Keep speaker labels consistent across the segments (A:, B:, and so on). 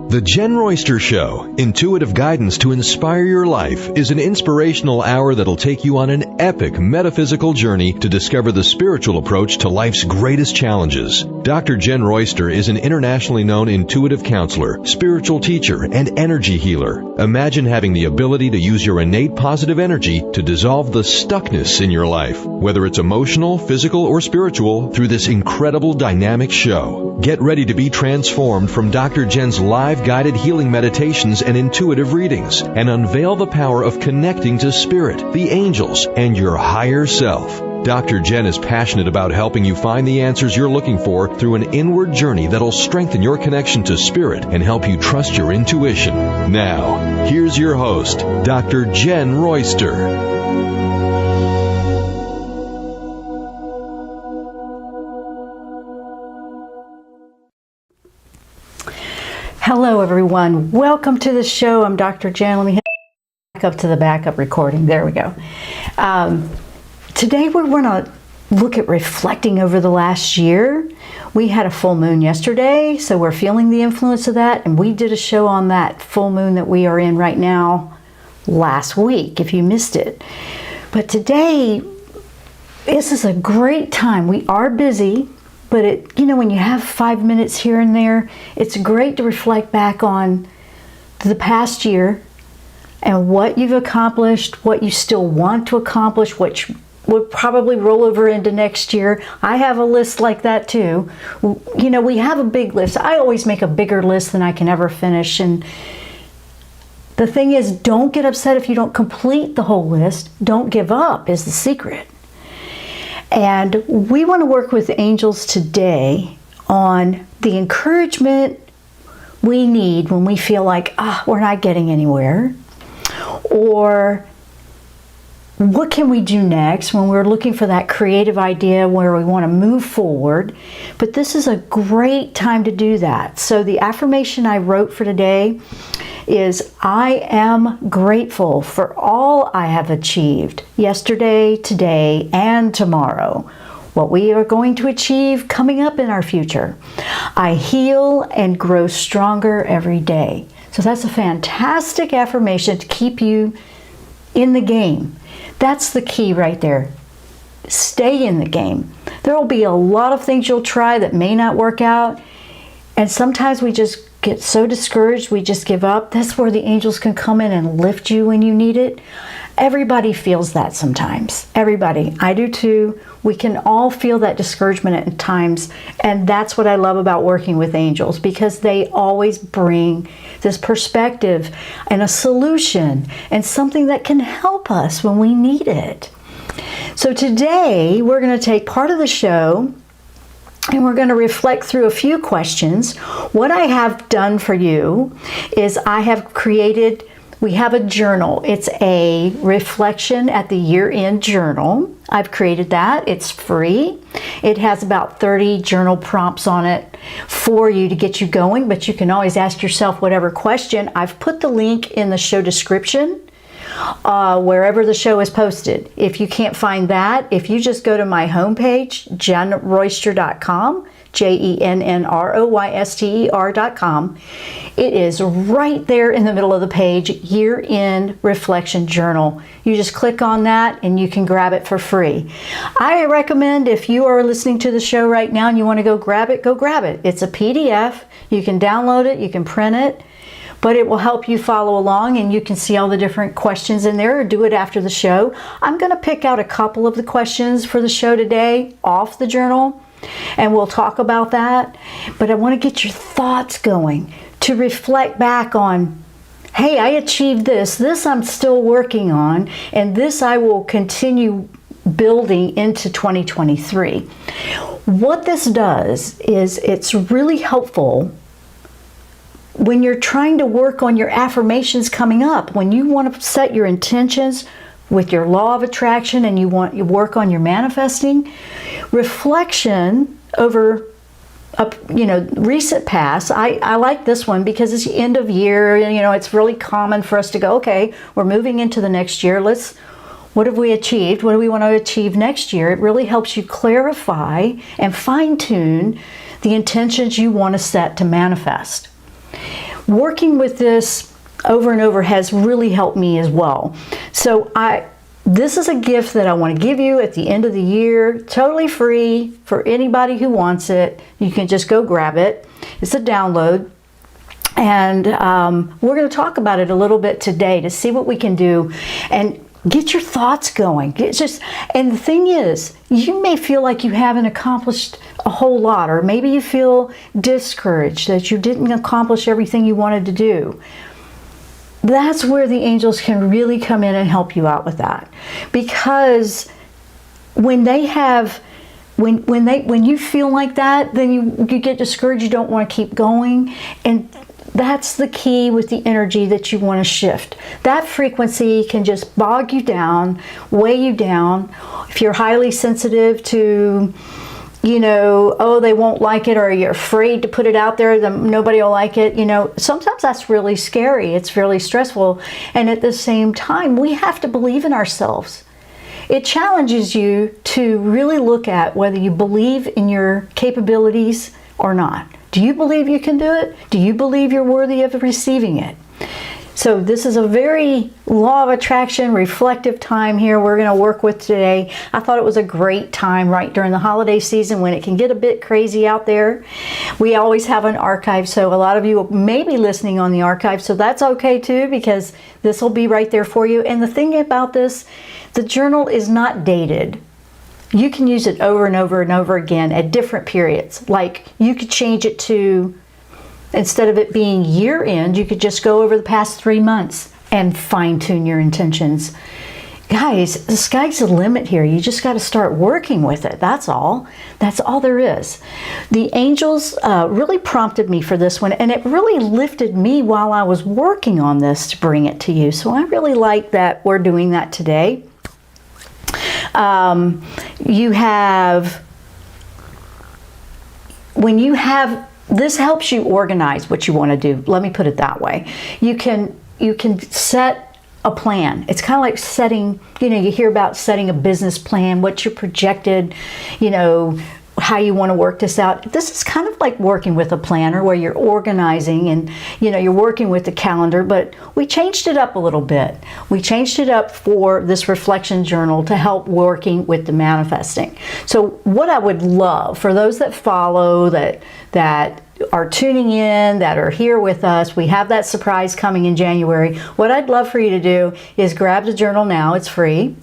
A: The Jenn Royster Show, intuitive guidance to inspire your life, is an inspirational hour that'll take you on an epic metaphysical journey to discover the spiritual approach to life's greatest challenges. Dr. Jenn Royster is an internationally known intuitive counselor, spiritual teacher, and energy healer. Imagine having the ability to use your innate positive energy to dissolve the stuckness in your life, whether it's emotional, physical, or spiritual, through this incredible dynamic show. Get ready to be transformed from Dr. Jenn's live guided healing meditations and intuitive readings, and unveil the power of connecting to spirit, the angels, and your higher self. Dr. Jenn is passionate about helping you find the answers you're looking for through an inward journey that'll strengthen your connection to spirit and help you trust your intuition. Now, here's your host, Dr. Jenn Royster.
B: Hello, everyone. Welcome to the show. I'm Dr. Jenn. Let me head back up to the backup recording. There we go. Today we're going to look at reflecting over the last year. We had a full moon yesterday, so we're feeling the influence of that, and we did a show on that full moon that we are in right now last week, if you missed it. But today, this is a great time. We are busy. But when you have 5 minutes here and there, it's great to reflect back on the past year and what you've accomplished, what you still want to accomplish, which will probably roll over into next year. I have a list like that too. We have a big list. I always make a bigger list than I can ever finish. And the thing is, don't get upset if you don't complete the whole list. Don't give up is the secret. And we want to work with angels today on the encouragement we need when we feel like, we're not getting anywhere. Or what can we do next when we're looking for that creative idea where we want to move forward. But this is a great time to do that. So the affirmation I wrote for today is, I am grateful for all I have achieved yesterday, today, and tomorrow. What we are going to achieve coming up in our future. I heal and grow stronger every day. So that's a fantastic affirmation to keep you in the game. That's the key right there. Stay in the game. There will be a lot of things you'll try that may not work out. And sometimes we just get so discouraged, we just give up. That's where the angels can come in and lift you when you need it. Everybody feels that sometimes. Everybody. I do too. We can all feel that discouragement at times. And that's what I love about working with angels, because they always bring this perspective and a solution and something that can help us when we need it. So today we're going to take part of the show and we're going to reflect through a few questions. What I have done for you is I have created, we have a journal. It's a reflection at the year-end journal. I've created that. It's free. It has about 30 journal prompts on it for you to get you going, but you can always ask yourself whatever question. I've put the link in the show description. Wherever the show is posted. If you can't find that, if you just go to my homepage, jennroyster.com, JENNROYSTER.com, it is right there in the middle of the page, Year-End Reflection Journal. You just click on that and you can grab it for free. I recommend, if you are listening to the show right now and you want to go grab it, go grab it. It's a PDF. You can download it, you can print it. But it will help you follow along, and you can see all the different questions in there, or do it after the show. I'm going to pick out a couple of the questions for the show today off the journal, and we'll talk about that. But I want to get your thoughts going to reflect back on, hey, I achieved this. This I'm still working on, and this I will continue building into 2023. What this does is it's really helpful when you're trying to work on your affirmations coming up, when you want to set your intentions with your law of attraction and you work on your manifesting, reflection over recent past. I like this one because it's the end of year, it's really common for us to go, okay, we're moving into the next year. What have we achieved? What do we want to achieve next year? It really helps you clarify and fine-tune the intentions you want to set to manifest. working with this over and over has really helped me as well. So this is a gift that I want to give you at the end of the year, totally free for anybody who wants it. You can just go grab it. It's a download. And we're going to talk about it a little bit today to see what we can do and get your thoughts going. And the thing is, you may feel like you haven't accomplished a whole lot, or maybe you feel discouraged that you didn't accomplish everything you wanted to do. That's where the angels can really come in and help you out with that. Because when you feel like that, then you get discouraged, you don't want to keep going. And that's the key with the energy that you want to shift. That frequency can just bog you down, weigh you down. If you're highly sensitive to, oh, they won't like it, or you're afraid to put it out there, then nobody will like it, sometimes that's really scary. It's really stressful. And at the same time, we have to believe in ourselves. It challenges you to really look at whether you believe in your capabilities or not. Do you believe you can do it? Do you believe you're worthy of receiving it? So this is a very law of attraction, reflective time here we're going to work with today. I thought it was a great time right during the holiday season when it can get a bit crazy out there. We always have an archive, so a lot of you may be listening on the archive, so that's okay too, because this will be right there for you. And the thing about this, the journal is not dated. You can use it over and over and over again at different periods. Like you could change it to, instead of it being year end, you could just go over the past 3 months and fine tune your intentions. Guys, the sky's the limit here. You just got to start working with it. That's all. That's all there is. The angels really prompted me for this one, and it really lifted me while I was working on this to bring it to you. So I really like that we're doing that today. This helps you organize what you want to do. Let me put it that way. You can set a plan. It's kind of like setting, you hear about setting a business plan, what's your projected, how you want to work this out. This is kind of like working with a planner where you're organizing and, you're working with the calendar, but we changed it up a little bit. We changed it up for this reflection journal to help working with the manifesting. So what I would love for those that follow, that are tuning in, that are here with us, we have that surprise coming in January. What I'd love for you to do is grab the journal now. It's free,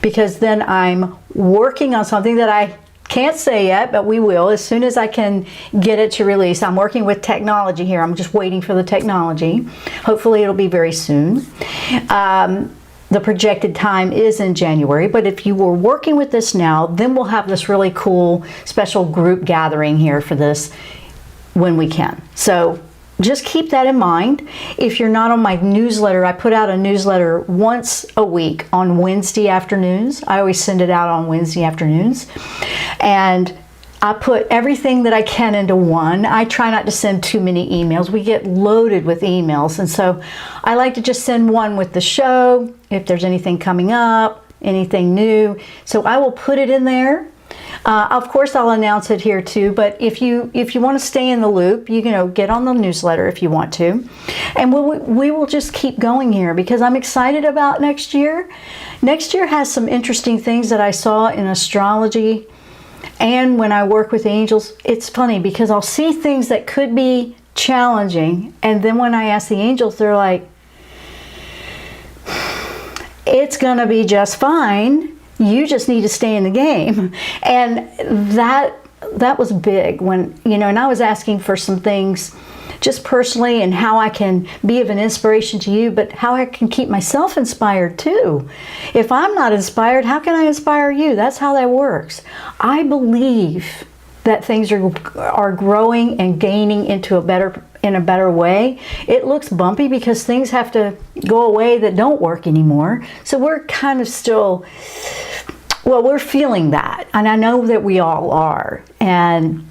B: because then I'm working on something that I can't say yet, but we will as soon as I can get it to release. I'm working with technology here. I'm just waiting for the technology. Hopefully it'll be very soon. The projected time is in January, but if you were working with this now, then we'll have this really cool special group gathering here for this when we can. So just keep that in mind. If you're not on my newsletter, I put out a newsletter once a week on Wednesday afternoons. I always send it out on Wednesday afternoons. And I put everything that I can into one. I try not to send too many emails. We get loaded with emails. And so I like to just send one with the show, if there's anything coming up, anything new. So I will put it in there. Of course, I'll announce it here too, but if you want to stay in the loop, you can get on the newsletter if you want to. And we will just keep going here, because I'm excited about next year. Next year has some interesting things that I saw in astrology, and when I work with angels. It's funny because I'll see things that could be challenging, and then when I ask the angels, they're like, it's gonna be just fine. You just need to stay in the game. And that was big when, and I was asking for some things just personally, and how I can be of an inspiration to you, but how I can keep myself inspired too. If I'm not inspired, how can I inspire you? That's how that works. I believe that things are growing and gaining into in a better way. It looks bumpy because things have to go away that don't work anymore. So we're kind of still, we're feeling that. And I know that we all are. And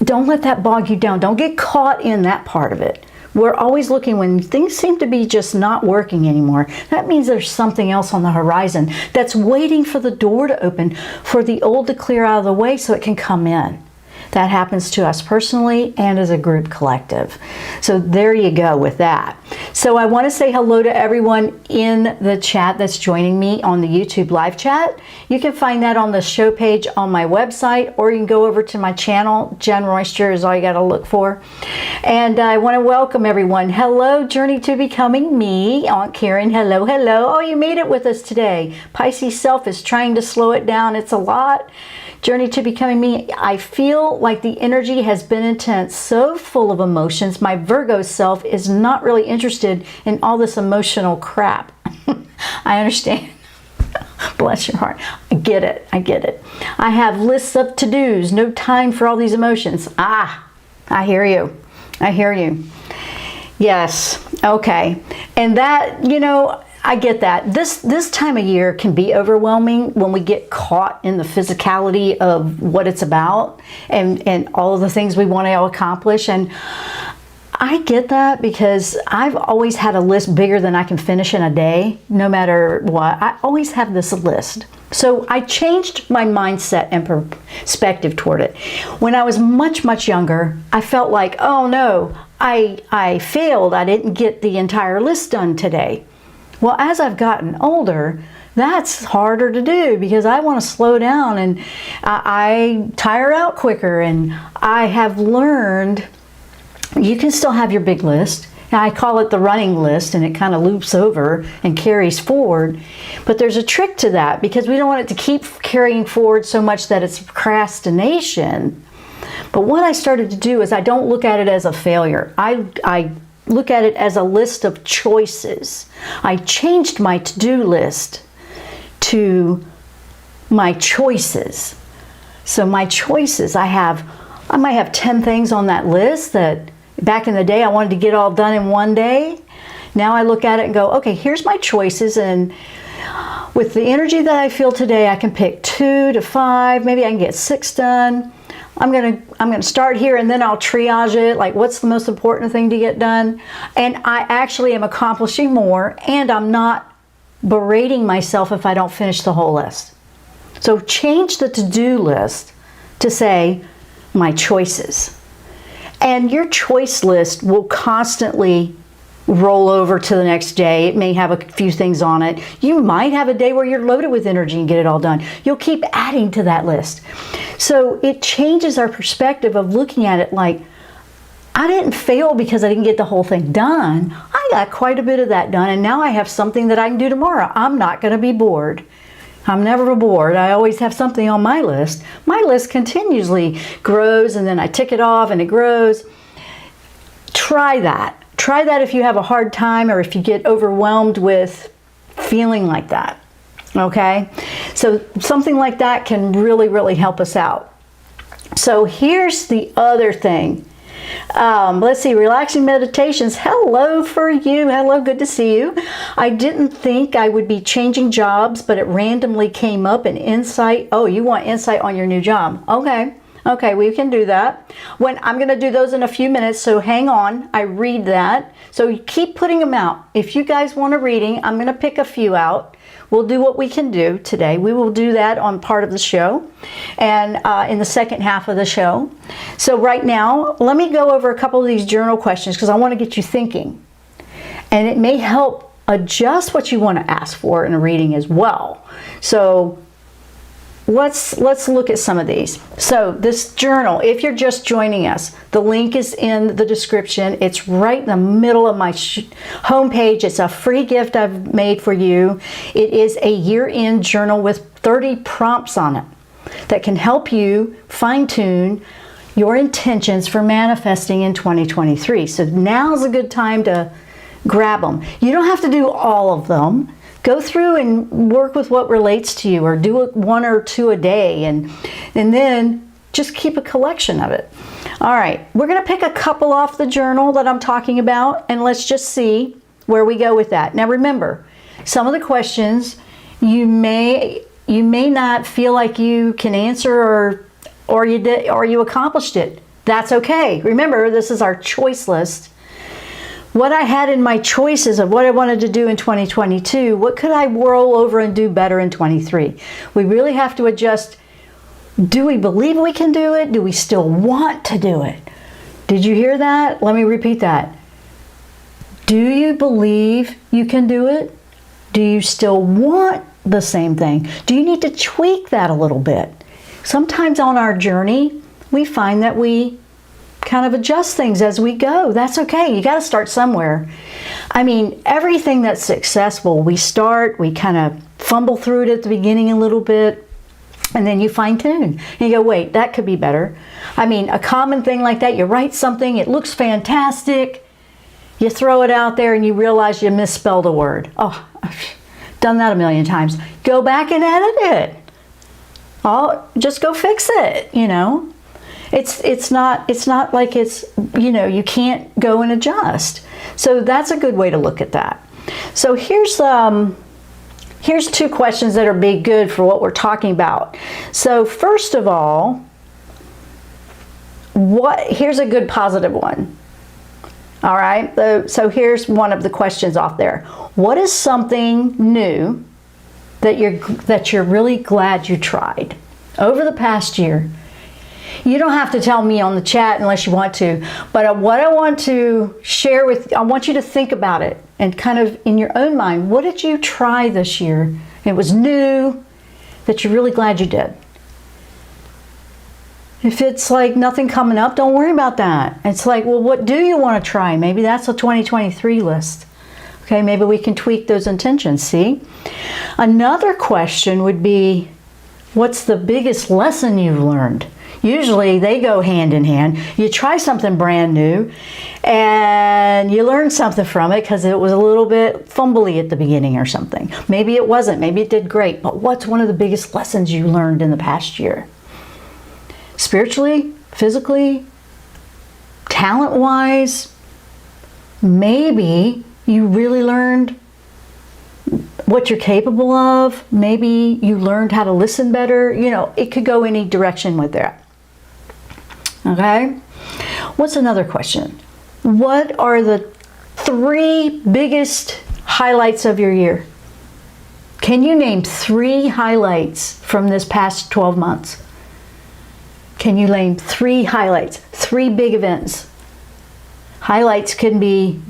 B: don't let that bog you down. Don't get caught in that part of it. We're always looking when things seem to be just not working anymore. That means there's something else on the horizon that's waiting for the door to open, for the old to clear out of the way so it can come in. That happens to us personally and as a group collective. So there you go with that. So I want to say hello to everyone in the chat that's joining me on the YouTube live chat. You can find that on the show page on my website, or you can go over to my channel. Jenn Royster is all you got to look for. And I want to welcome everyone. Hello, Journey to Becoming Me. Aunt Karen, hello, hello. Oh, you made it with us today. Pisces self is trying to slow it down. It's a lot. Journey to Becoming Me. I feel like the energy has been intense, so full of emotions. My Virgo self is not really interested in all this emotional crap. I understand. Bless your heart. I get it. I get it. I have lists of to-dos, no time for all these emotions. I hear you. I hear you. Yes. Okay. And that, you know, I get that. This time of year can be overwhelming when we get caught in the physicality of what it's about and all of the things we want to accomplish. And I get that because I've always had a list bigger than I can finish in a day, no matter what. I always have this list. So I changed my mindset and perspective toward it. When I was much, much younger, I felt like, oh no, I failed. I didn't get the entire list done today. Well, as I've gotten older, that's harder to do because I want to slow down and I tire out quicker. And I have learned you can still have your big list. Now, I call it the running list, and it kind of loops over and carries forward. But there's a trick to that because we don't want it to keep carrying forward so much that it's procrastination. But what I started to do is I don't look at it as a failure. I look at it as a list of choices. I changed my to-do list to my choices. So my choices, I might have 10 things on that list that back in the day I wanted to get all done in one day. Now I look at it and go, okay, here's my choices, and with the energy that I feel today, I can pick 2 to 5, maybe I can get 6 done. I'm gonna start here and then I'll triage it, like what's the most important thing to get done. And I actually am accomplishing more, and I'm not berating myself if I don't finish the whole list. So change the to-do list to say my choices. And your choice list will constantly roll over to the next day. It may have a few things on it. You might have a day where you're loaded with energy and get it all done. You'll keep adding to that list. So it changes our perspective of looking at it like, I didn't fail because I didn't get the whole thing done. I got quite a bit of that done, and now I have something that I can do tomorrow. I'm not going to be bored. I'm never bored. I always have something on my list. My list continuously grows, and then I tick it off and it grows. Try that. Try that if you have a hard time or if you get overwhelmed with feeling like that. Okay? So something like that can really, really help us out. So here's the other thing. Let's see, relaxing meditations. Hello for you. Hello, good to see you. I didn't think I would be changing jobs, but it randomly came up an insight. Oh, you want insight on your new job. Okay. Okay, we can do that. I'm going to do those in a few minutes, so hang on. I read that. So you keep putting them out. If you guys want a reading, I'm going to pick a few out. We'll do what we can do today. We will do that on part of the show and in the second half of the show. So right now, let me go over a couple of these journal questions because I want to get you thinking. And it may help adjust what you want to ask for in a reading as well. So let's look at some of these. So this journal, if you're just joining us, the link is in the description. It's right in the middle of my homepage. It's a free gift I've made for you. It is a year-end journal with 30 prompts on it that can help you fine-tune your intentions for manifesting in 2023. So now's a good time to grab them. You don't have to do all of them. Go through and work with what relates to you, or do 1 or 2 a day, and then just keep a collection of it. All right, we're going to pick a couple off the journal that I'm talking about, and let's just see where we go with that. Now remember, some of the questions you may not feel like you can answer or you accomplished it. That's okay. Remember, this is our choice list. What I had in my choices of what I wanted to do in 2022, what could I roll over and do better in 23? We really have to adjust Do we believe we can do it? Do we still want to do it? Did you hear that? Let me repeat that. Do you believe you can do it? Do you still want the same thing? Do you need to tweak that a little bit? Sometimes on our journey, we find that we kind of adjust things as we go. That's okay. You got to start somewhere. I mean, everything that's successful, we kind of fumble through it at the beginning a little bit, and then you fine tune. And you go, wait, that could be better. I mean, a common thing like that, you write something, it looks fantastic, you throw it out there and you realize you misspelled a word. Oh, I've done that a million times. Go back and edit it. Just go fix it, you know. It's not like it's, you know, you can't go and adjust. So that's a good way to look at that. So here's two questions that are big good for what we're talking about. So first of all, here's a good positive one. All right, so here's one of the questions off there. What is something new that you're really glad you tried over the past year? You don't have to tell me on the chat unless you want to, but what I want to share I want you to think about it and kind of in your own mind, what did you try this year? It was new that you're really glad you did. If it's like nothing coming up, don't worry about that. It's like, well, what do you want to try? Maybe that's a 2023 list. Okay, maybe we can tweak those intentions, see? Another question would be, what's the biggest lesson you've learned? Usually they go hand in hand. You try something brand new and you learn something from it because it was a little bit fumbly at the beginning or something. Maybe it wasn't, maybe it did great, but what's one of the biggest lessons you learned in the past year? Spiritually, physically, talent-wise, maybe you really learned what you're capable of. Maybe you learned how to listen better. You know, it could go any direction with that. Okay? What's another question? What are the 3 biggest highlights of your year? Can you name 3 highlights from this past 12 months? Can you name 3 highlights? 3 big events. Highlights can be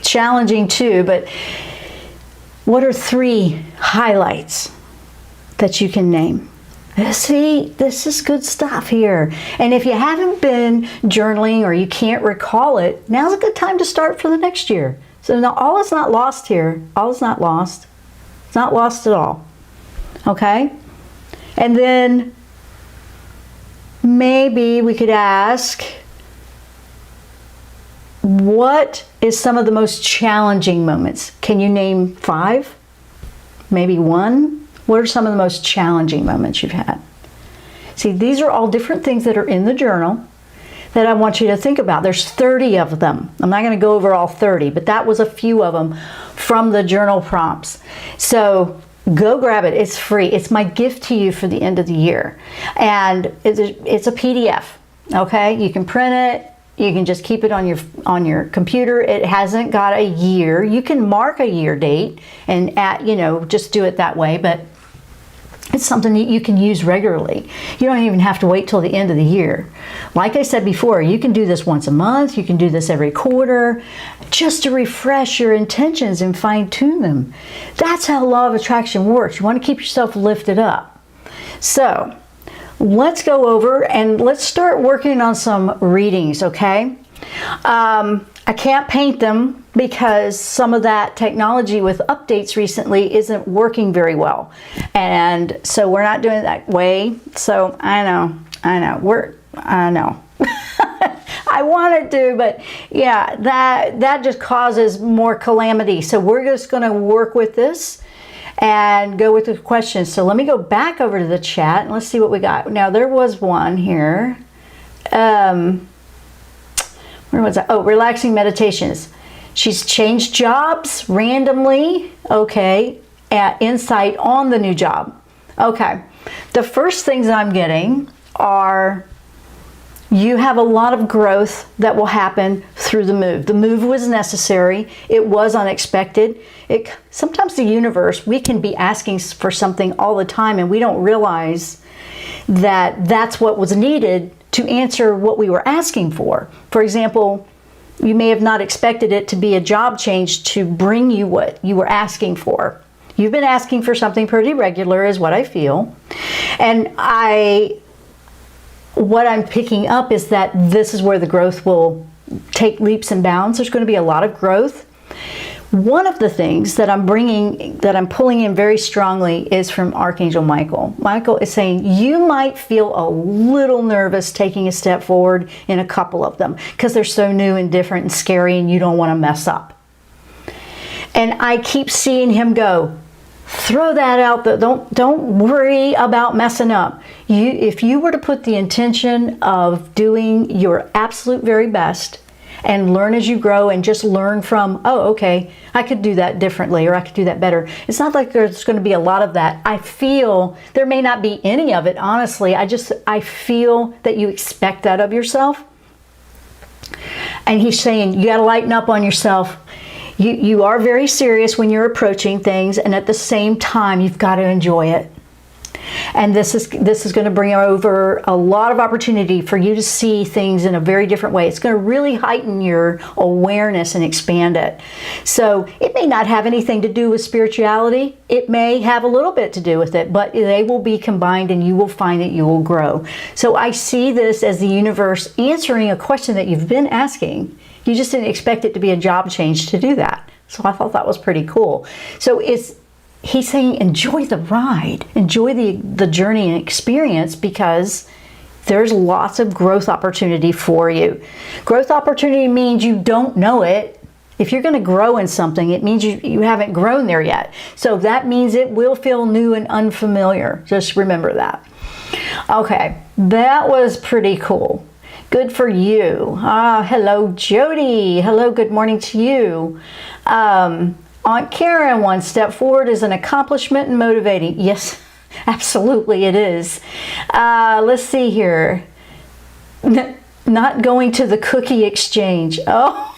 B: challenging too, but what are 3 highlights that you can name? See, this is good stuff here. And if you haven't been journaling or you can't recall it, now's a good time to start for the next year. So now all is not lost here. All is not lost. It's not lost at all. Okay? And then maybe we could ask, what is some of the most challenging moments? Can you name 5? Maybe 1? What are some of the most challenging moments you've had? See, these are all different things that are in the journal that I want you to think about. There's 30 of them. I'm not going to go over all 30, but that was a few of them from the journal prompts. So go grab it. It's free. It's my gift to you for the end of the year. And it's a PDF, okay? You can print it. You can just keep it on your computer. It hasn't got a year. You can mark a year date and just do it that way, but it's something that you can use regularly. You don't even have to wait till the end of the year. Like I said before, you can do this once a month. You can do this every quarter just to refresh your intentions and fine tune them. That's how law of attraction works. You want to keep yourself lifted up. So let's go over and let's start working on some readings, okay? I can't paint them because some of that technology with updates recently isn't working very well. And so we're not doing it that way. So I know. I wanted to, but yeah, that just causes more calamity. So we're just going to work with this and go with the questions. So let me go back over to the chat and let's see what we got. Now there was one here. Where was that? Oh, relaxing meditations. She's changed jobs randomly. Okay. Insight on the new job. Okay. The first things I'm getting are you have a lot of growth that will happen through the move. The move was necessary. It was unexpected. Sometimes the universe, we can be asking for something all the time and we don't realize that's what was needed to answer what we were asking for. For example, you may have not expected it to be a job change to bring you what you were asking for. You've been asking for something pretty regular is what I feel. And what I'm picking up is that this is where the growth will take leaps and bounds. There's going to be a lot of growth. One of the things that I'm pulling in very strongly is from Archangel Michael. Michael is saying you might feel a little nervous taking a step forward in a couple of them because they're so new and different and scary and you don't want to mess up. And I keep seeing him go, throw that out. Don't worry about messing up. If you were to put the intention of doing your absolute very best and learn as you grow and just learn from, oh, okay, I could do that differently or I could do that better. It's not like there's going to be a lot of that. I feel there may not be any of it, honestly. I feel that you expect that of yourself. And he's saying you got to lighten up on yourself. You are very serious when you're approaching things, and at the same time, you've got to enjoy it. And this is going to bring over a lot of opportunity for you to see things in a very different way. It's going to really heighten your awareness and expand it. So it may not have anything to do with spirituality. It may have a little bit to do with it, but they will be combined and you will find that you will grow. So I see this as the universe answering a question that you've been asking. You just didn't expect it to be a job change to do that. So I thought that was pretty cool. So he's saying enjoy the ride, enjoy the journey and experience, because there's lots of growth opportunity for you. Growth opportunity means you don't know it. If you're going to grow in something, it means you haven't grown there yet. So that means it will feel new and unfamiliar. Just remember that. Okay, that was pretty cool. Good for you. Hello, Jody. Hello, good morning to you. Aunt Karen, one step forward is an accomplishment and motivating. Yes, absolutely it is. Let's see here. Not going to the cookie exchange. Oh.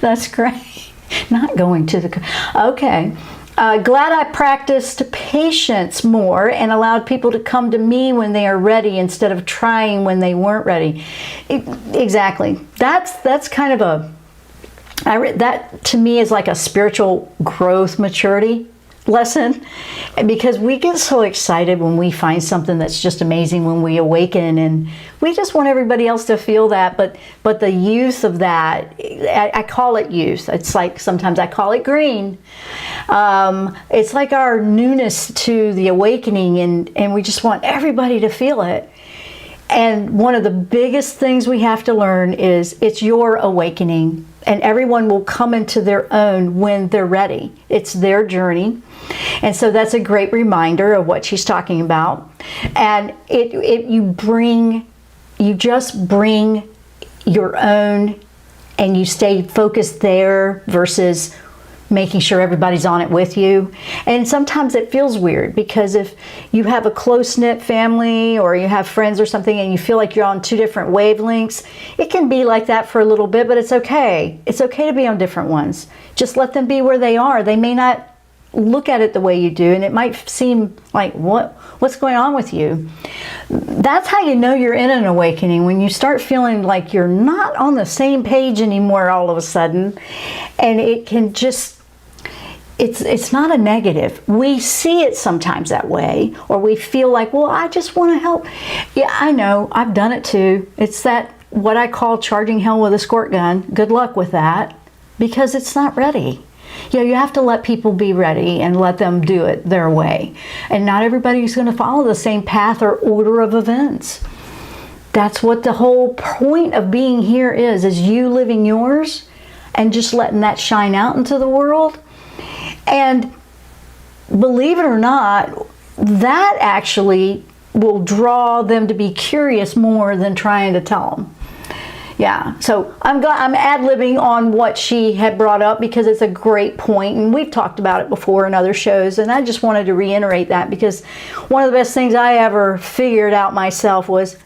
B: That's great. Not going to the okay. Glad I practiced patience more and allowed people to come to me when they are ready instead of trying when they weren't ready. Exactly. That's kind of that to me is like a spiritual growth maturity lesson, because we get so excited when we find something that's just amazing, when we awaken, and we just want everybody else to feel that. But the youth of that, I call it youth. It's like sometimes I call it green. It's like our newness to the awakening, and we just want everybody to feel it. And one of the biggest things we have to learn is it's your awakening, and everyone will come into their own when they're ready. It's their journey. And so that's a great reminder of what she's talking about. And you just bring your own, and you stay focused there versus making sure everybody's on it with you. And sometimes it feels weird, because if you have a close-knit family or you have friends or something and you feel like you're on two different wavelengths, it can be like that for a little bit, but it's okay. It's okay to be on different ones. Just let them be where they are. They may not look at it the way you do, and it might seem like, what's going on with you? That's how you know you're in an awakening, when you start feeling like you're not on the same page anymore all of a sudden. And it can just, it's not a negative. We see it sometimes that way, or we feel like, well, I just want to help. Yeah, I know, I've done it too. It's that, what I call charging hell with a squirt gun. Good luck with that, because it's not ready. You have to let people be ready and let them do it their way. And not everybody's going to follow the same path or order of events. That's what the whole point of being here is you living yours and just letting that shine out into the world. And believe it or not, that actually will draw them to be curious more than trying to tell them. Yeah, so I'm ad-libbing on what she had brought up, because it's a great point, and we've talked about it before in other shows, and I just wanted to reiterate that, because one of the best things I ever figured out myself was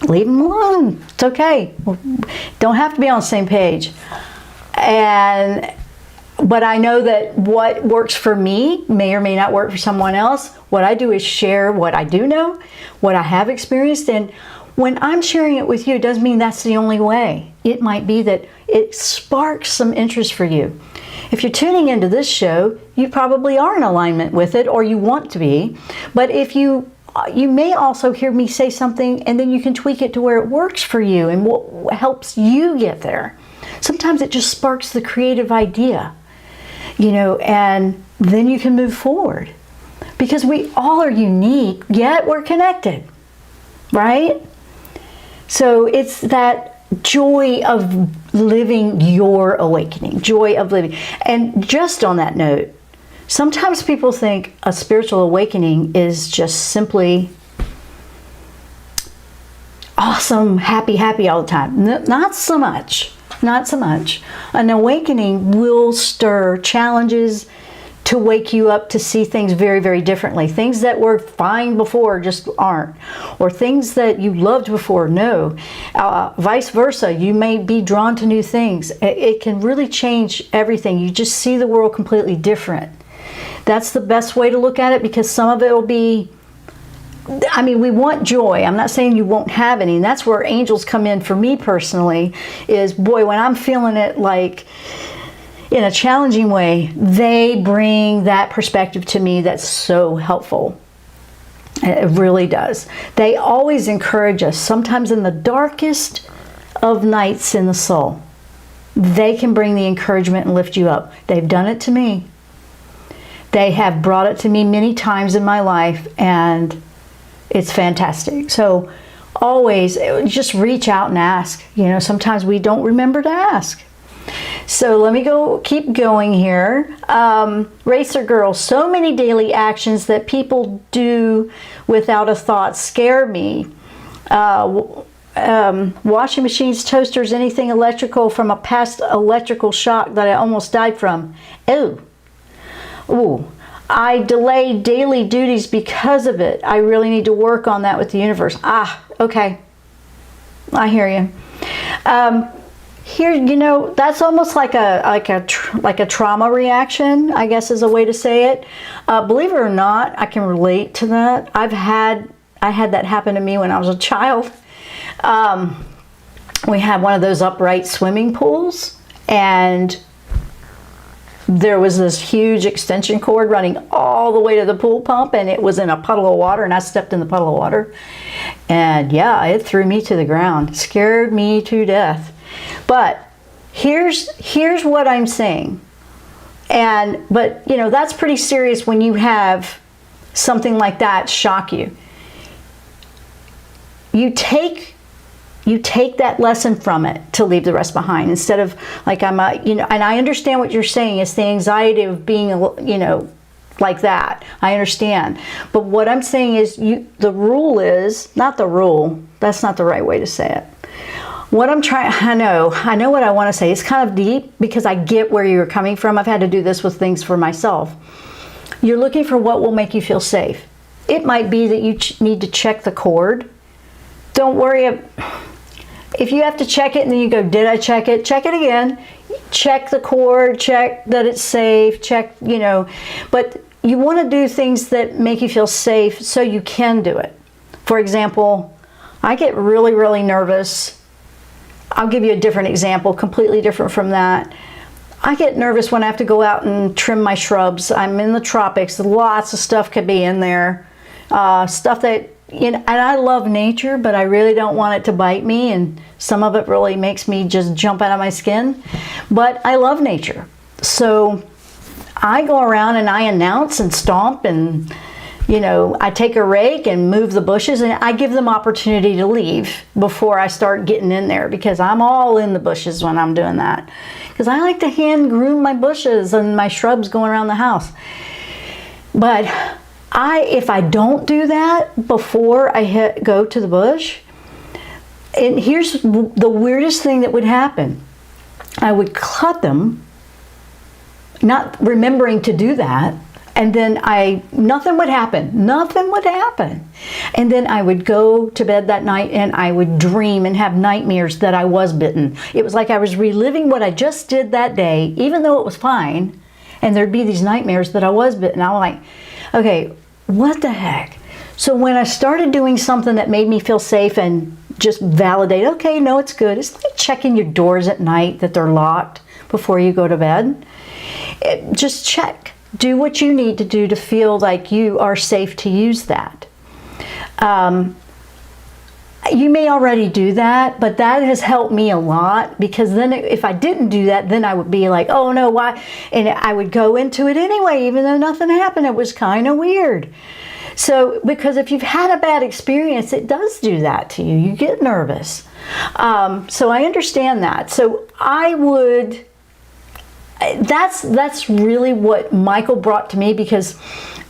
B: leave them alone. It's okay. Don't have to be on the same page. And But I know that what works for me may or may not work for someone else. What I do is share what I do know, what I have experienced, and when I'm sharing it with you, it doesn't mean that's the only way. It might be that it sparks some interest for you. If you're tuning into this show, you probably are in alignment with it, or you want to be. But if you may also hear me say something, and then you can tweak it to where it works for you and what helps you get there. Sometimes it just sparks the creative idea, and then you can move forward. Because we all are unique, yet we're connected, right? So it's that joy of living your awakening, joy of living. And just on that note, sometimes people think a spiritual awakening is just simply awesome, happy all the time. Not so much. Not so much. An awakening will stir challenges to wake you up to see things very, very differently. Things that were fine before just aren't. Or things that you loved before, no. Vice versa, you may be drawn to new things. It can really change everything. You just see the world completely different. That's the best way to look at it, because some of it will be, we want joy. I'm not saying you won't have any. And that's where angels come in for me personally, is, boy, when I'm feeling it like in a challenging way, they bring that perspective to me that's so helpful. It really does. They always encourage us, sometimes in the darkest of nights in the soul. They can bring the encouragement and lift you up. They've done it to me. They have brought it to me many times in my life, and it's fantastic. So always just reach out and ask. Sometimes we don't remember to ask. So let me keep going here. Racer girl, so many daily actions that people do without a thought scare me. Washing machines, toasters, anything electrical from a past electrical shock that I almost died from. Ooh, I delay daily duties because of it. I really need to work on that with the universe. Okay. I hear you. Here, that's almost like a trauma reaction, I guess is a way to say it. Believe it or not, I can relate to that. I had that happen to me when I was a child. We had one of those upright swimming pools, and there was this huge extension cord running all the way to the pool pump, and it was in a puddle of water, and I stepped in the puddle of water. And yeah, it threw me to the ground. Scared me to death. But here's what I'm saying. But that's pretty serious when you have something like that shock you. You take that lesson from it to leave the rest behind, instead of like and I understand what you're saying is the anxiety of being, like that. I understand. But what I'm saying is the rule is not the rule. That's not the right way to say it. What I'm trying, I know what I want to say. It's kind of deep because I get where you're coming from. I've had to do this with things for myself. You're looking for what will make you feel safe. It might be that you need to check the cord. Don't worry. If you have to check it and then you go, did I check it? Check it again. Check the cord, check that it's safe, check, But you want to do things that make you feel safe so you can do it. For example, I get really, really nervous. I'll give you a different example, completely different from that. I get nervous when I have to go out and trim my shrubs. I'm in the tropics. Lots of stuff could be in there. Stuff that, and I love nature, but I really don't want it to bite me. And some of it really makes me just jump out of my skin. But I love nature. So I go around and I announce and stomp and, I take a rake and move the bushes, and I give them opportunity to leave before I start getting in there, because I'm all in the bushes when I'm doing that. Because I like to hand groom my bushes and my shrubs going around the house. But if I don't do that before I go to the bush, and here's the weirdest thing that would happen. I would cut them, not remembering to do that. And then nothing would happen. Nothing would happen. And then I would go to bed that night and I would dream and have nightmares that I was bitten. It was like I was reliving what I just did that day, even though it was fine. And there'd be these nightmares that I was bitten. I was like, okay, what the heck? So when I started doing something that made me feel safe and just validate, okay, no, it's good. It's like checking your doors at night that they're locked before you go to bed. Just check. Do what you need to do to feel like you are safe to use that. You may already do that, but that has helped me a lot, because then if I didn't do that, then I would be like, oh no, why? And I would go into it anyway, even though nothing happened. It was kind of weird. So, because if you've had a bad experience, it does do that to you. You get nervous. So I understand that. So I would... That's really what Michael brought to me, because,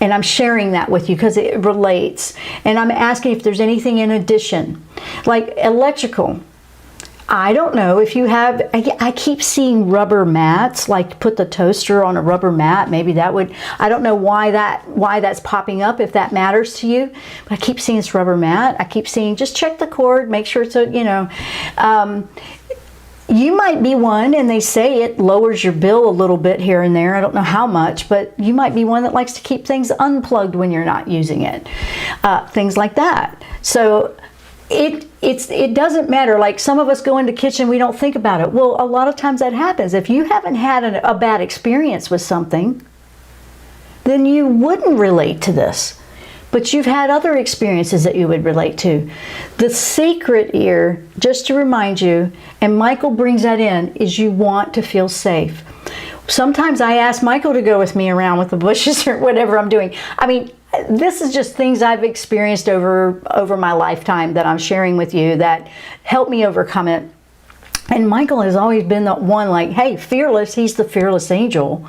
B: and I'm sharing that with you because it relates. And I'm asking if there's anything in addition, like electrical. I don't know if you have, I keep seeing rubber mats, like put the toaster on a rubber mat. Maybe that would, I don't know why that's popping up, if that matters to you. But I keep seeing this rubber mat. I keep seeing, just check the cord, make sure it's, you might be one, and they say it lowers your bill a little bit here and there. I don't know how much, but you might be one that likes to keep things unplugged when you're not using it. Things like that. So it doesn't matter. Like some of us go into the kitchen, we don't think about it. Well, a lot of times that happens. If you haven't had a bad experience with something, then you wouldn't relate to this. But you've had other experiences that you would relate to. The secret here, just to remind you, and Michael brings that in, is you want to feel safe. Sometimes I ask Michael to go with me around with the bushes or whatever I'm doing. I mean, this is just things I've experienced over my lifetime that I'm sharing with you that help me overcome it. And Michael has always been the one like, hey, fearless. He's the fearless angel.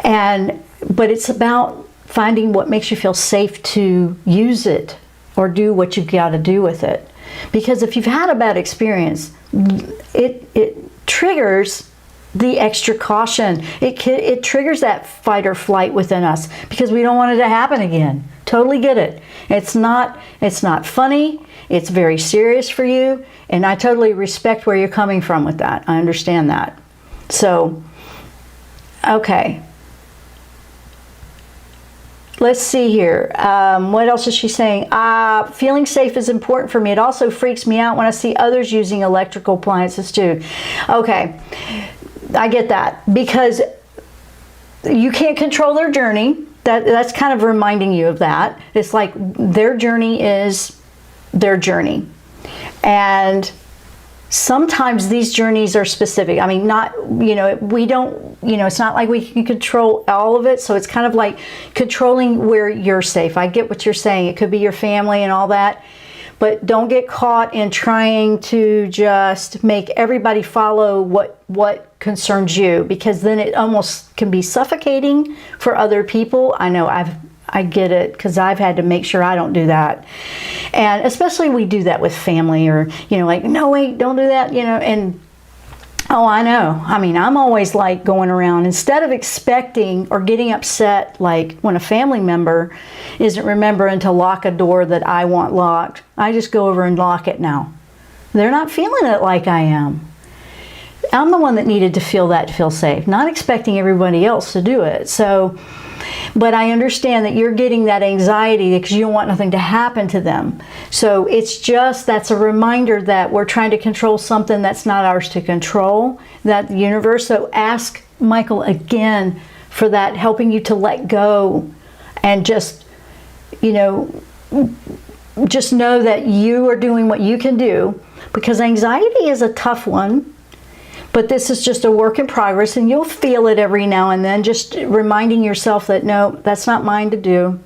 B: But it's about finding what makes you feel safe to use it or do what you've got to do with it. Because if you've had a bad experience, it triggers the extra caution. It triggers that fight or flight within us because we don't want it to happen again. Totally get it. It's not funny. It's very serious for you. And I totally respect where you're coming from with that. I understand that. So, okay. Let's see here. What else is she saying? Feeling safe is important for me. It also freaks me out when I see others using electrical appliances too. Okay, I get that, because you can't control their journey. That's kind of reminding you of that. It's like their journey is their journey. And sometimes these journeys are specific. I mean, we don't, it's not like we can control all of it. So it's kind of like controlling where you're safe. I get what you're saying. It could be your family and all that. But don't get caught in trying to just make everybody follow what concerns you, because then it almost can be suffocating for other people. I know I get it, because I've had to make sure I don't do that. And especially we do that with family, or, like, no, wait, don't do that, and oh, I know. I mean, I'm always like going around, instead of expecting or getting upset, like when a family member isn't remembering to lock a door that I want locked, I just go over and lock it now. They're not feeling it like I am. I'm the one that needed to feel that to feel safe, not expecting everybody else to do it. So, but I understand that you're getting that anxiety because you don't want nothing to happen to them. So that's a reminder that we're trying to control something that's not ours to control, that the universe. So ask Michael again for that, helping you to let go and just know that you are doing what you can do, because anxiety is a tough one. But this is just a work in progress, and you'll feel it every now and then, just reminding yourself that, no, that's not mine to do.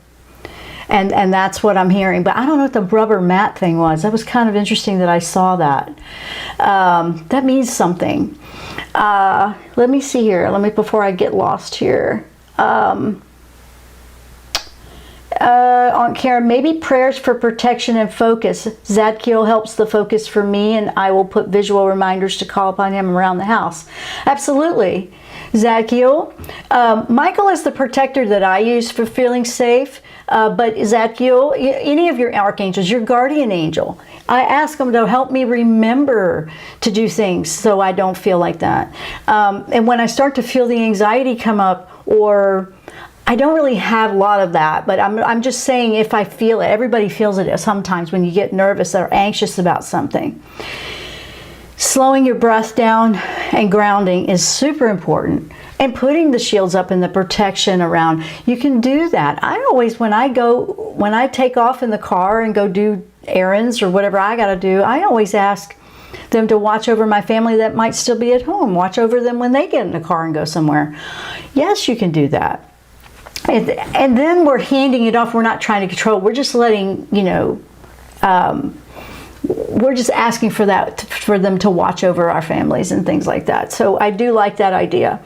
B: And that's what I'm hearing. But I don't know what the rubber mat thing was. That was kind of interesting that I saw that. That means something. Let me see here. Before I get lost here. On Karen, maybe prayers for protection and focus. Zadkiel helps the focus for me, and I will put visual reminders to call upon him around the house. Absolutely. Zadkiel. Michael is the protector that I use for feeling safe. But Zadkiel, any of your archangels, your guardian angel, I ask them to help me remember to do things so I don't feel like that. And when I start to feel the anxiety come up, or I don't really have a lot of that, but I'm just saying if I feel it, everybody feels it sometimes when you get nervous or anxious about something. Slowing your breath down and grounding is super important. And putting the shields up and the protection around, you can do that. I always, when I take off in the car and go do errands or whatever I got to do, I always ask them to watch over my family that might still be at home. Watch over them when they get in the car and go somewhere. Yes, you can do that. And then we're handing it off. We're not trying to control. We're just letting, we're just asking for that, for them to watch over our families and things like that. So I do like that idea.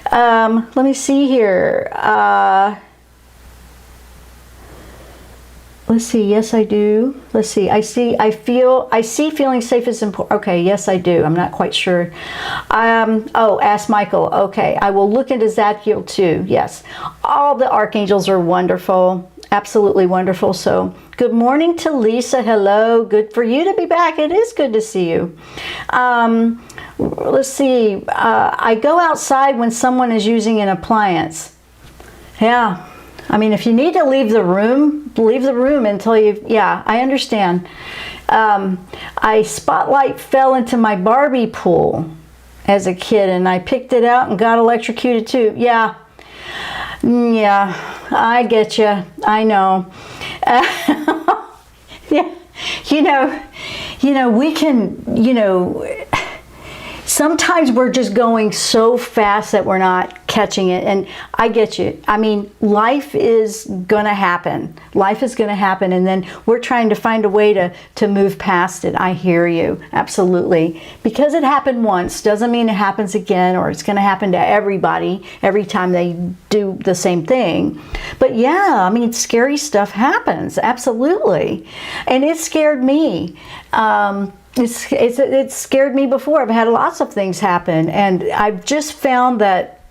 B: Let me see here. Let's see. Yes, I do. Let's see. I see feeling safe is important. Okay. Yes, I do. I'm not quite sure. Ask Michael. Okay. I will look into Zadkiel too. Yes. All the archangels are wonderful. Absolutely wonderful. So good morning to Lisa. Hello. Good for you to be back. It is good to see you. Let's see. I go outside when someone is using an appliance. Yeah. I mean, if you need to leave the room until you, yeah, I understand. I spotlight fell into my Barbie pool as a kid and I picked it out and got electrocuted too. Yeah. Yeah, I get you. I know. Yeah, we can, sometimes we're just going so fast that we're not catching it. And I get you. I mean, life is going to happen. Life is going to happen. And then we're trying to find a way to move past it. I hear you. Absolutely. Because it happened once doesn't mean it happens again, or it's going to happen to everybody every time they do the same thing. But yeah, I mean, scary stuff happens. Absolutely. And it scared me. It scared me before. I've had lots of things happen, and I've just found that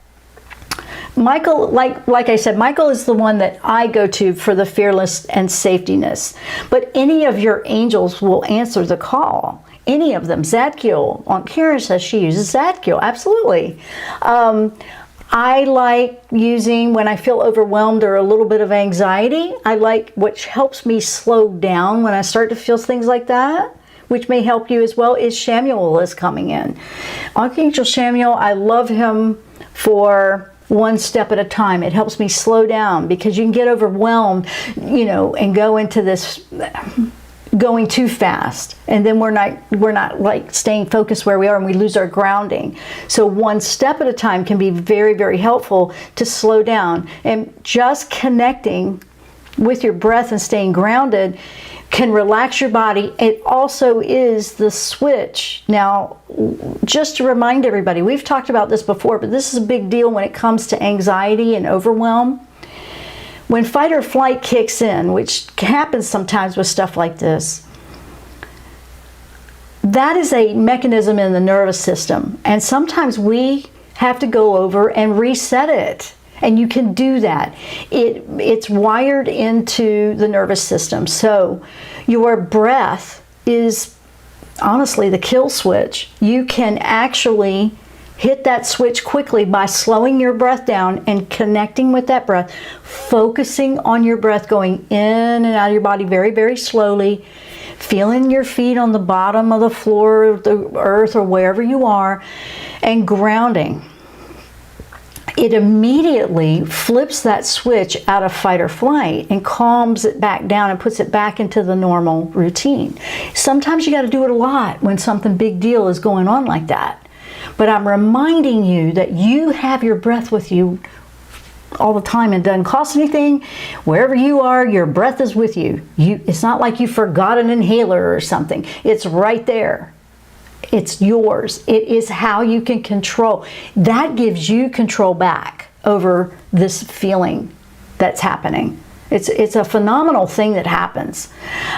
B: Michael, like I said, Michael is the one that I go to for the fearless and safetyness. But any of your angels will answer the call. Any of them. Zadkiel. Karen says she uses Zadkiel. Absolutely. I like using, when I feel overwhelmed or a little bit of anxiety, which helps me slow down when I start to feel things like that, which may help you as well, is Shamuel is coming in. Archangel Shamuel, I love him for one step at a time. It helps me slow down, because you can get overwhelmed, and go into this going too fast, and then we're not like staying focused where we are, and we lose our grounding. So one step at a time can be very, very helpful to slow down, and just connecting with your breath and staying grounded can relax your body. It also is the switch. Now, just to remind everybody, we've talked about this before, but this is a big deal when it comes to anxiety and overwhelm. When fight or flight kicks in, which happens sometimes with stuff like this, that is a mechanism in the nervous system. And sometimes we have to go over and reset it. And you can do that. It's wired into the nervous system. So your breath is honestly the kill switch. You can actually hit that switch quickly by slowing your breath down and connecting with that breath, focusing on your breath going in and out of your body very, very slowly, feeling your feet on the bottom of the floor, of the earth, or wherever you are, and grounding. It immediately flips that switch out of fight or flight and calms it back down and puts it back into the normal routine. Sometimes you got to do it a lot when something big deal is going on like that. But I'm reminding you that you have your breath with you all the time. It doesn't cost anything. Wherever you are, your breath is with you. It's not like you forgot an inhaler or something. It's right there. It's yours. It is how you can control. That gives you control back over this feeling that's happening. It's a phenomenal thing that happens.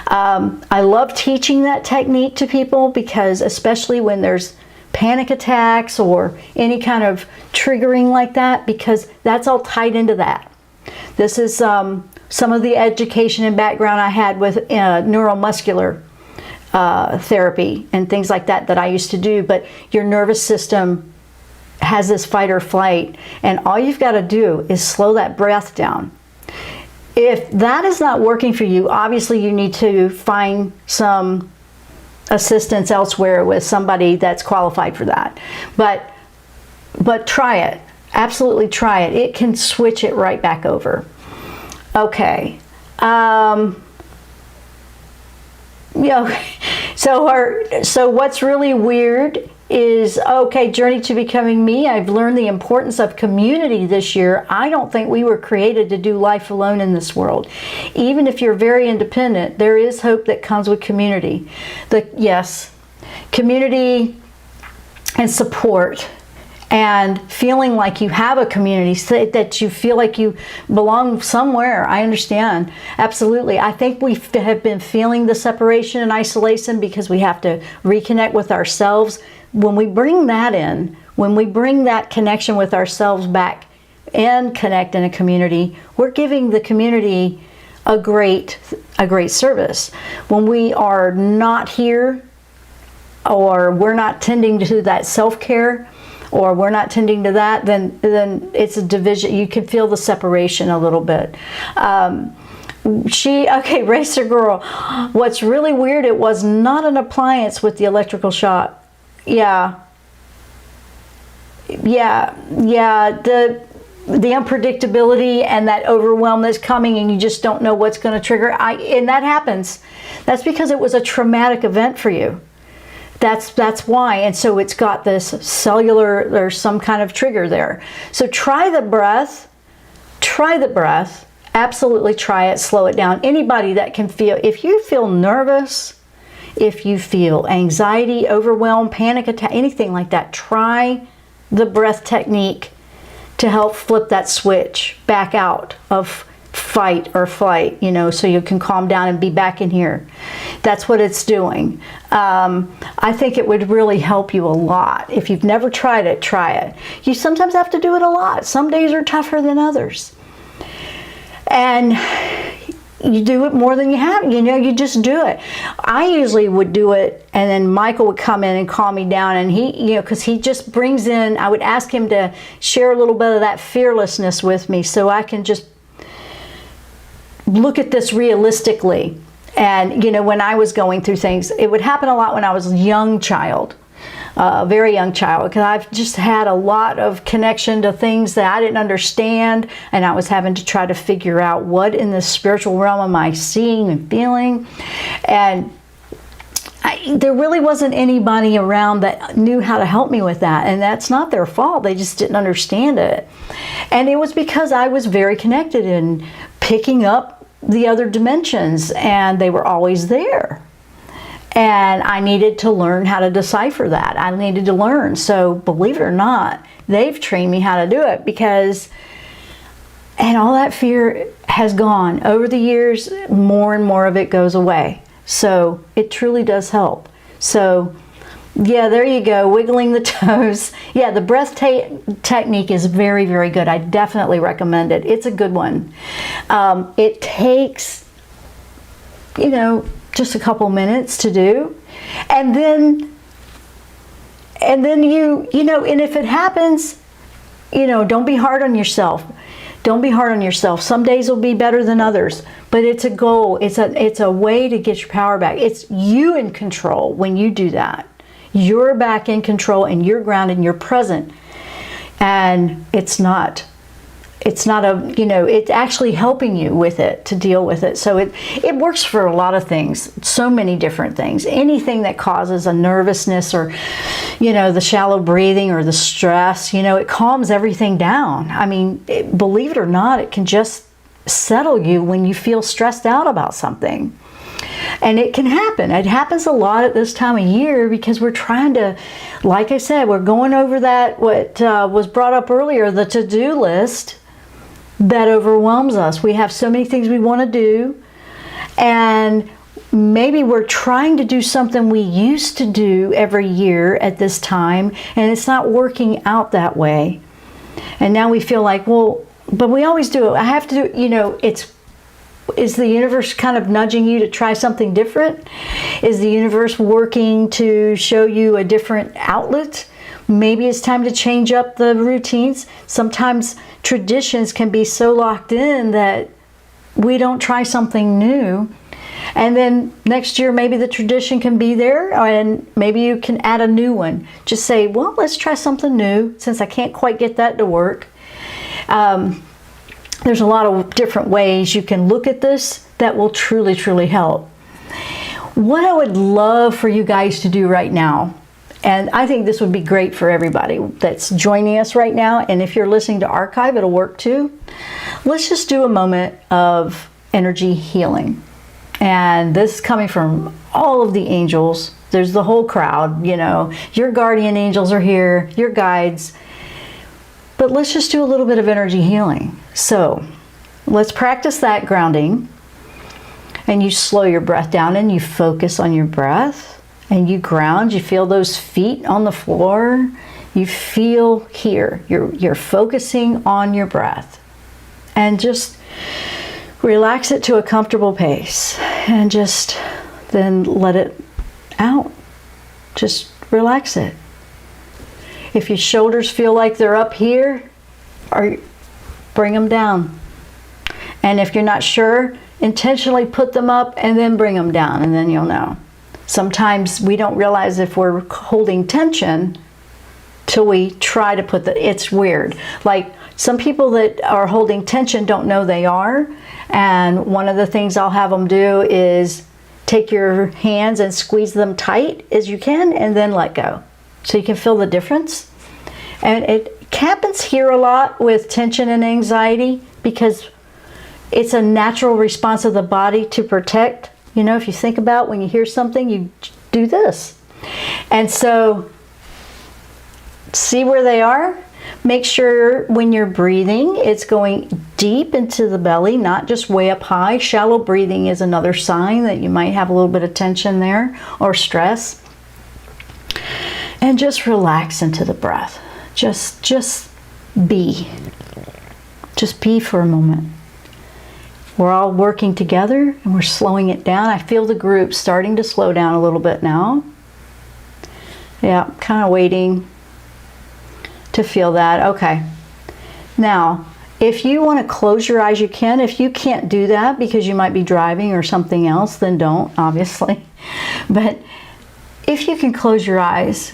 B: I love teaching that technique to people, because especially when there's panic attacks or any kind of triggering like that, because that's all tied into that. This is some of the education and background I had with neuromuscular therapy and things like that I used to do. But your nervous system has this fight or flight, and all you've got to do is slow that breath down. If that is not working for you, obviously you need to find some assistance elsewhere with somebody that's qualified for that. But try it. Absolutely try it. It can switch it right back over. Okay. So what's really weird is, okay, journey to becoming me. I've learned the importance of community this year. I don't think we were created to do life alone in this world. Even if you're very independent, there is hope that comes with community. Yes, community and support, and feeling like you have a community, that you feel like you belong somewhere. I understand. Absolutely. I think we have been feeling the separation and isolation because we have to reconnect with ourselves. When we bring that in, when we bring that connection with ourselves back and connect in a community, we're giving the community a great service. When we are not here, or we're not tending to that self-care, or we're not tending to that, then it's a division. You can feel the separation a little bit. Okay, Racer Girl, what's really weird, it was not an appliance with the electrical shock. Yeah, the unpredictability and that overwhelm that's coming, and you just don't know what's going to trigger. And that happens. That's because it was a traumatic event for you. That's why. And so it's got this cellular or some kind of trigger there. So try the breath. Absolutely try it. Slow it down. Anybody that can feel, if you feel nervous, if you feel anxiety, overwhelm, panic attack, anything like that, try the breath technique to help flip that switch back out of fight or flight, so you can calm down and be back in here. That's what it's doing. I think it would really help you a lot. If you've never tried it, try it. You sometimes have to do it a lot. Some days are tougher than others. And you do it more than you have, you just do it. I usually would do it, and then Michael would come in and calm me down, and he, because he just brings in, I would ask him to share a little bit of that fearlessness with me so I can just look at this realistically. And when I was going through things, it would happen a lot when I was a young child, very young child, because I've just had a lot of connection to things that I didn't understand, and I was having to try to figure out what in the spiritual realm am I seeing and feeling. And there really wasn't anybody around that knew how to help me with that, and that's not their fault. They just didn't understand it. And it was because I was very connected in picking up the other dimensions, and they were always there. And I needed to learn how to decipher that. I needed to learn. So believe it or not, they've trained me how to do it, and all that fear has gone. Over the years, more and more of it goes away. So it truly does help. So yeah, there you go, wiggling the toes. Yeah, the breath technique is very, very good. I definitely recommend it. It's a good one. It takes, just a couple minutes to do. And then and if it happens, don't be hard on yourself. Don't be hard on yourself. Some days will be better than others, but it's a goal. It's a way to get your power back. It's you in control when you do that. You're back in control, and you're grounded, and you're present. And it's actually helping you with it, to deal with it. So it works for a lot of things, so many different things. Anything that causes a nervousness, or, the shallow breathing or the stress, it calms everything down. I mean, believe it or not, it can just settle you when you feel stressed out about something. And it can happen. It happens a lot at this time of year because we're trying to, like I said, we're going over that, what was brought up earlier, the to-do list that overwhelms us. We have so many things we want to do, and maybe we're trying to do something we used to do every year at this time, and it's not working out that way. And now we feel like, well, but we always do it. I have to do, you know, is the universe kind of nudging you to try something different? Is the universe working to show you a different outlet? Maybe it's time to change up the routines. Sometimes traditions can be so locked in that we don't try something new. And then next year, maybe the tradition can be there, and maybe you can add a new one. Just say, well, let's try something new since I can't quite get that to work. There's a lot of different ways you can look at this that will truly, truly help. What I would love for you guys to do right now, and I think this would be great for everybody that's joining us right now, and if you're listening to archive, it'll work too. Let's just do a moment of energy healing. And this is coming from all of the angels. There's the whole crowd, you know. Your guardian angels are here, your guides. But let's just do a little bit of energy healing. So let's practice that grounding. And you slow your breath down and you focus on your breath. And you ground. You feel those feet on the floor. You feel here. You're focusing on your breath. And just relax it to a comfortable pace. And just then let it out. Just relax it. If your shoulders feel like they're up here, or bring them down. And if you're not sure, intentionally put them up and then bring them down, and then you'll know. Sometimes we don't realize if we're holding tension till we try to put it's weird. Like some people that are holding tension don't know they are. And one of the things I'll have them do is take your hands and squeeze them tight as you can and then let go. So you can feel the difference. And it happens here a lot with tension and anxiety because it's a natural response of the body to protect. You know, if you think about when you hear something, you do this. And so see where they are. Make sure when you're breathing, it's going deep into the belly, not just way up high. Shallow breathing is another sign that you might have a little bit of tension there or stress. And just relax into the breath. Just be. Just be for a moment. We're all working together and we're slowing it down. I feel the group starting to slow down a little bit now. Yeah, kind of waiting to feel that. Okay. Now, if you want to close your eyes, you can. If you can't do that because you might be driving or something else, then don't, obviously. But if you can close your eyes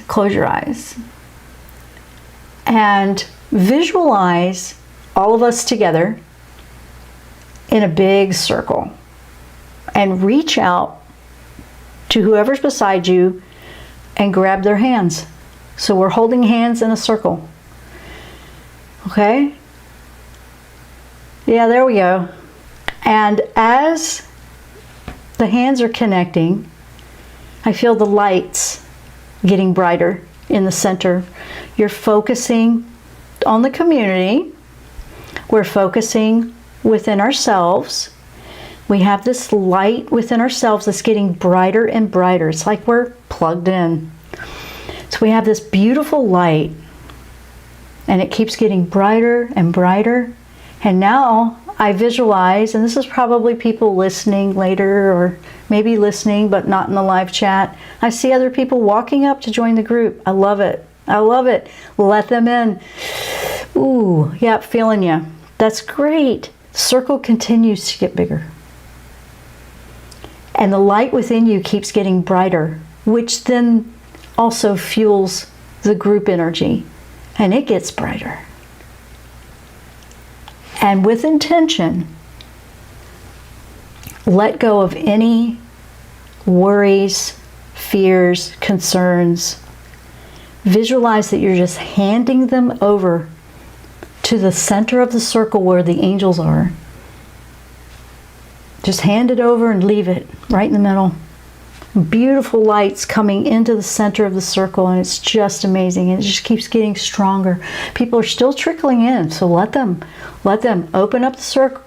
B: and visualize all of us together in a big circle and reach out to whoever's beside you and grab their hands. So we're holding hands in a circle. Okay? Yeah, there we go. And as the hands are connecting, I feel the lights getting brighter in the center. You're focusing on the community. We're focusing within ourselves. We have this light within ourselves that's getting brighter and brighter. It's like we're plugged in. So we have this beautiful light, and it keeps getting brighter and brighter. And now I visualize, and this is probably people listening later or maybe listening but not in the live chat. I see other people walking up to join the group. I love it. I love it. Let them in. Ooh, yep, feeling you. That's great. The circle continues to get bigger. And the light within you keeps getting brighter, which then also fuels the group energy, and it gets brighter. And with intention, let go of any worries, fears, concerns. Visualize that you're just handing them over to the center of the circle where the angels are. Just hand it over and leave it right in the middle. Beautiful lights coming into the center of the circle, and it's just amazing. And it just keeps getting stronger. People are still trickling in, so let them open up the circle.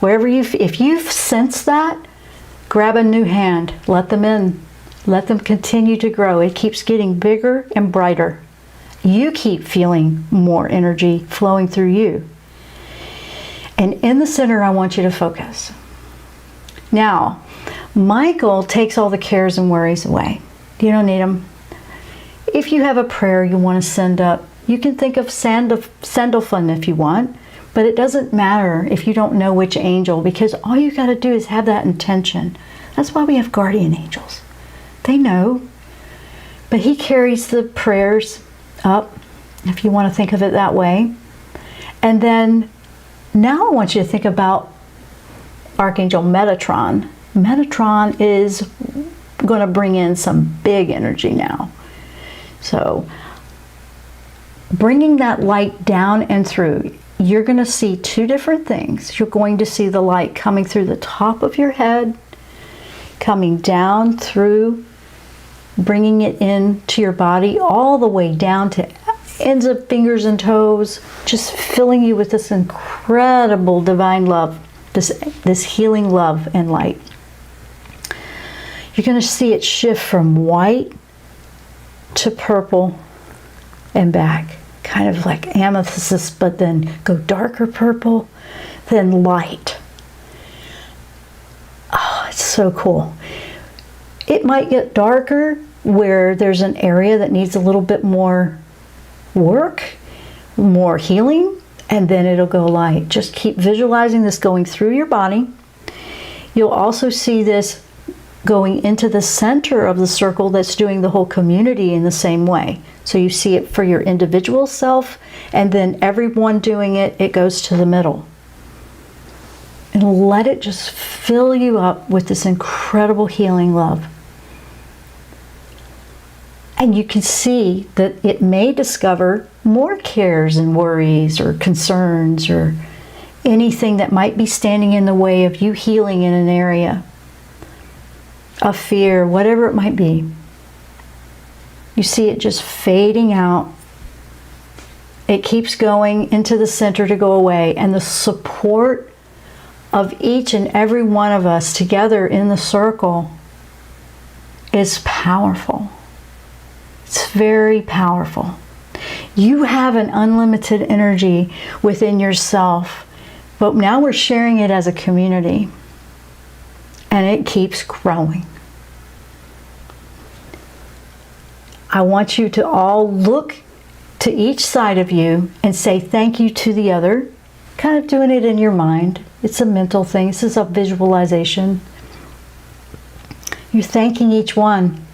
B: Wherever if you sense that, grab a new hand, let them in. Let them continue to grow. It keeps getting bigger and brighter. You keep feeling more energy flowing through you. And in the center, I want you to focus. Now, Michael takes all the cares and worries away. You don't need them. If you have a prayer you want to send up, you can think of Sandalphon if you want, but it doesn't matter if you don't know which angel, because all you got to do is have that intention. That's why we have guardian angels. They know. But he carries the prayers up, if you want to think of it that way. And then now I want you to think about Archangel Metatron. Metatron is going to bring in some big energy now. So bringing that light down and through, you're going to see two different things. You're going to see the light coming through the top of your head, coming down through, bringing it into your body, all the way down to ends of fingers and toes, just filling you with this incredible divine love, this healing love and light. You're going to see it shift from white to purple and back, kind of like amethyst, but then go darker purple, then light. Oh, it's so cool. It might get darker where there's an area that needs a little bit more work, more healing, and then it'll go light. Just keep visualizing this going through your body. You'll also see this going into the center of the circle that's doing the whole community in the same way. So you see it for your individual self, and then everyone doing it, it goes to the middle. And let it just fill you up with this incredible healing love. And you can see that it may discover more cares and worries or concerns or anything that might be standing in the way of you healing in an area. A fear, whatever it might be. You see it just fading out. It keeps going into the center to go away. And the support of each and every one of us together in the circle is powerful. It's very powerful. You have an unlimited energy within yourself, but now we're sharing it as a community. And it keeps growing. I want you to all look to each side of you and say thank you to the other. Kind of doing it in your mind. It's a mental thing. This is a visualization. You're thanking each one.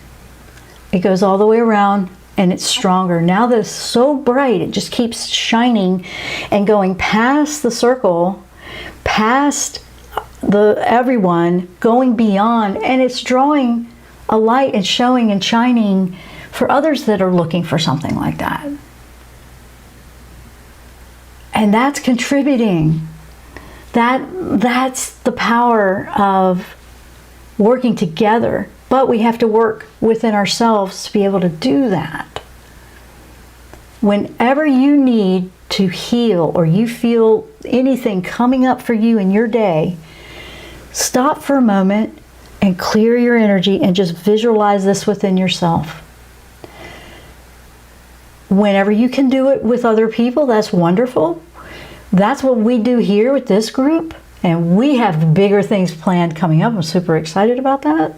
B: It goes all the way around and it's stronger. Now that it's so bright, it just keeps shining and going past the circle, past everyone, going beyond, and it's drawing a light and showing and shining for others that are looking for something like that. And that's contributing. That's the power of working together, but we have to work within ourselves to be able to do that. Whenever you need to heal or you feel anything coming up for you in your day, stop for a moment and clear your energy and just visualize this within yourself. Whenever you can do it with other people, that's wonderful. That's what we do here with this group, and we have bigger things planned coming up. I'm super excited about that.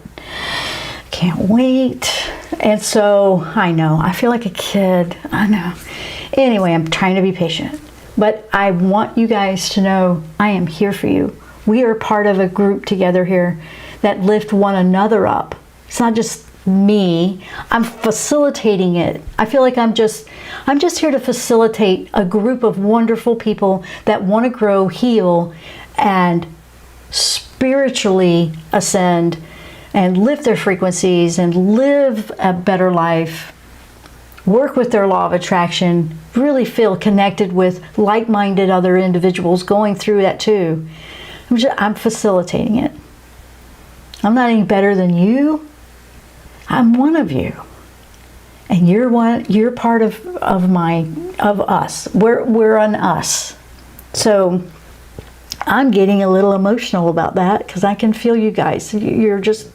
B: Can't wait. And so, I know, I feel like a kid. I know. Anyway, I'm trying to be patient. But I want you guys to know I am here for you. We are part of a group together here that lift one another up. It's not just me. I'm facilitating it. I feel like I'm just here to facilitate a group of wonderful people that want to grow, heal, and spiritually ascend and lift their frequencies and live a better life, work with their law of attraction, really feel connected with like-minded other individuals going through that too. I'm facilitating it. I'm not any better than you. I'm one of you, and you're one. You're part of us. We're an us. So I'm getting a little emotional about that because I can feel you guys. You're just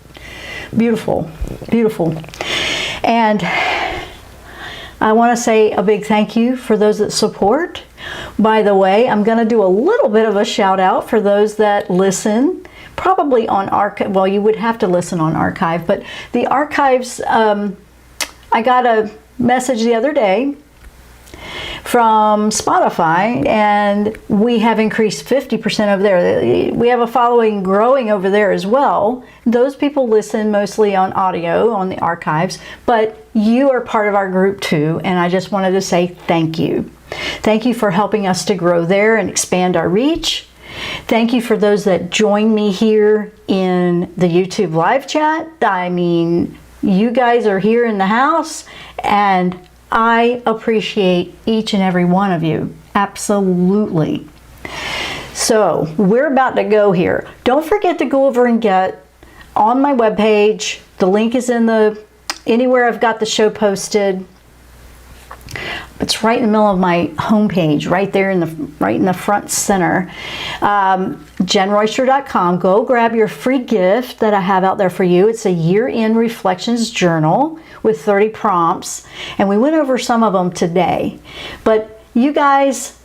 B: beautiful, beautiful. And I want to say a big thank you for those that support. By the way, I'm going to do a little bit of a shout out for those that listen, probably on archive. Well, you would have to listen on archive, but the archives, I got a message the other day from Spotify, and we have increased 50% over there. We have a following growing over there as well. Those people listen mostly on audio on the archives, but you are part of our group too, and I just wanted to say thank you. Thank you for helping us to grow there and expand our reach. Thank you for those that join me here in the YouTube live chat. I mean, you guys are here in the house, and I appreciate each and every one of you. Absolutely. So we're about to go here. Don't forget to go over and get on my webpage. The link is in anywhere I've got the show posted. It's right in the middle of my homepage, right there in the front center. JennRoyster.com. Go grab your free gift that I have out there for you. It's a year-end reflections journal with 30 prompts, and we went over some of them today. But you guys,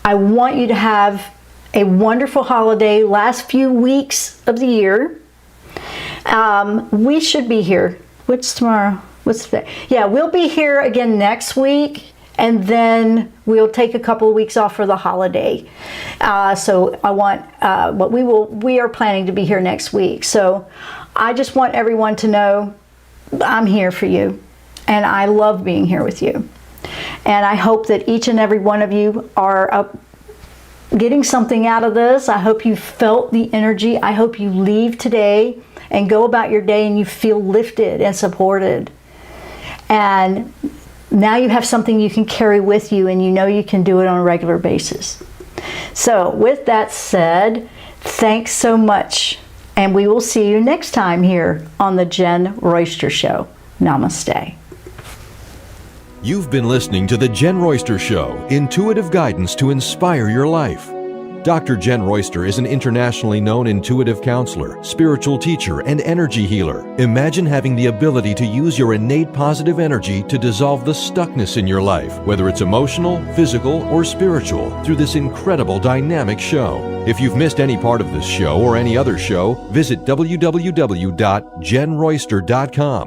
B: I want you to have a wonderful holiday last few weeks of the year. We should be here. What's tomorrow? What's today? Yeah, we'll be here again next week, and then we'll take a couple of weeks off for the holiday. So I want, but we are planning to be here next week. So I just want everyone to know I'm here for you, and I love being here with you. And I hope that each and every one of you are getting something out of this. I hope you felt the energy. I hope you leave today and go about your day and you feel lifted and supported. And now you have something you can carry with you, and you know you can do it on a regular basis. So with that said, thanks so much. And we will see you next time here on the Jenn Royster Show. Namaste.
A: You've been listening to the Jenn Royster Show, intuitive guidance to inspire your life. Dr. Jenn Royster is an internationally known intuitive counselor, spiritual teacher, and energy healer. Imagine having the ability to use your innate positive energy to dissolve the stuckness in your life, whether it's emotional, physical, or spiritual, through this incredible dynamic show. If you've missed any part of this show or any other show, visit www.jennroyster.com.